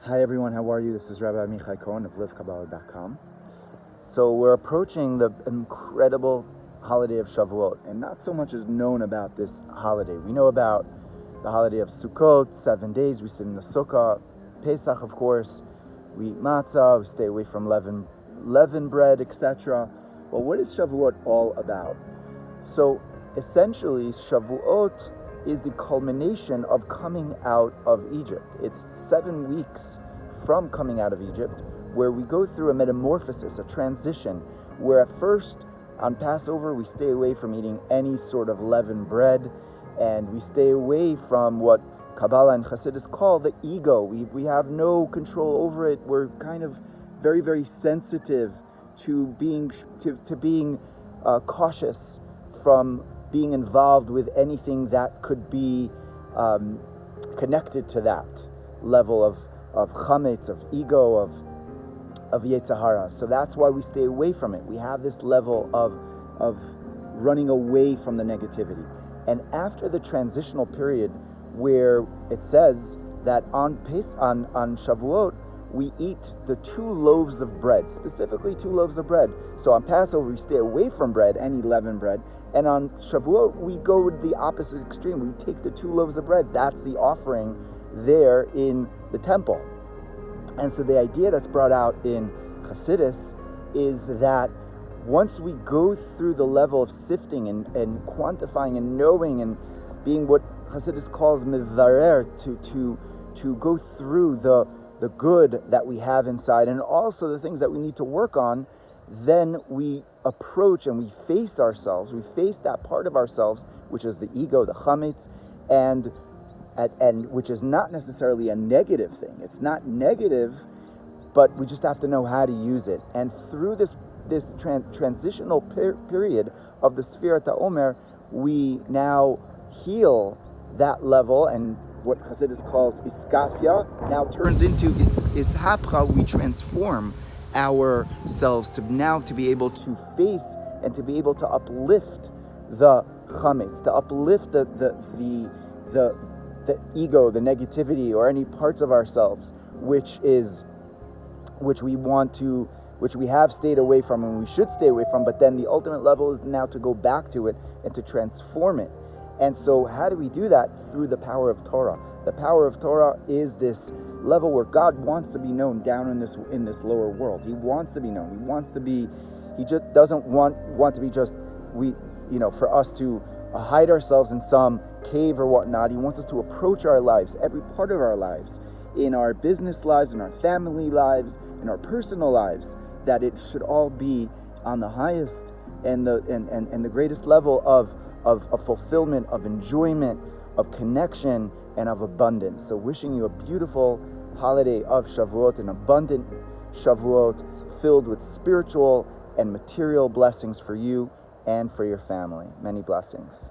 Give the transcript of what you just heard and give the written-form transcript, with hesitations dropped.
Hi everyone, how are you? This is Rabbi Amichai Cohen of livekabbalah.com. So we're approaching the incredible holiday of Shavuot, and not so much is known about this holiday. We know about the holiday of Sukkot, 7 days, we sit in the Sukkah. Pesach, of course, we eat matzah, we stay away from leavened bread, etc. Well, what is Shavuot all about? So essentially, Shavuot is the culmination of coming out of Egypt. It's 7 weeks from coming out of Egypt, where we go through a metamorphosis, a transition, where at first, on Passover, we stay away from eating any sort of leavened bread, and we stay away from what Kabbalah and Chassidus call the ego. We have no control over it. We're kind of very, very sensitive to being cautious from being involved with anything that could be connected to that level of chametz, of ego, of Yetzer Hara. So that's why we stay away from it. We have this level of running away from the negativity. And after the transitional period, where it says that on Shavuot, we eat the 2 loaves of bread, specifically 2 loaves of bread. So on Passover, we stay away from bread, any leavened bread. And on Shavuot, we go to the opposite extreme. We take the 2 loaves of bread. That's the offering there in the temple. And so the idea that's brought out in Chassidus is that once we go through the level of sifting and quantifying and knowing and being what Chassidus calls mivarer, to go through the good that we have inside and also the things that we need to work on, then we approach and we face ourselves. We face that part of ourselves, which is the ego, the chametz, and which is not necessarily a negative thing. It's not negative, but we just have to know how to use it. And through this transitional period of the Sfirat HaOmer, we now heal that level, and what Chassidus calls iskafia now turns into ishapcha. We transform ourselves to be able to face and to be able to uplift the chametz, to uplift the ego, the negativity, or any parts of ourselves which we have stayed away from and we should stay away from, but then the ultimate level is now to go back to it and to transform it. And so how do we do that? Through the power of Torah. The power of Torah is this level where God wants to be known down in this lower world. He wants to be known. He just doesn't want to be just for us to hide ourselves in some cave or whatnot. He wants us to approach our lives, every part of our lives, in our business lives, in our family lives, in our personal lives, that it should all be on the highest and the greatest level of fulfillment, of enjoyment, of connection, and of abundance. So wishing you a beautiful holiday of Shavuot, an abundant Shavuot filled with spiritual and material blessings for you and for your family. Many blessings.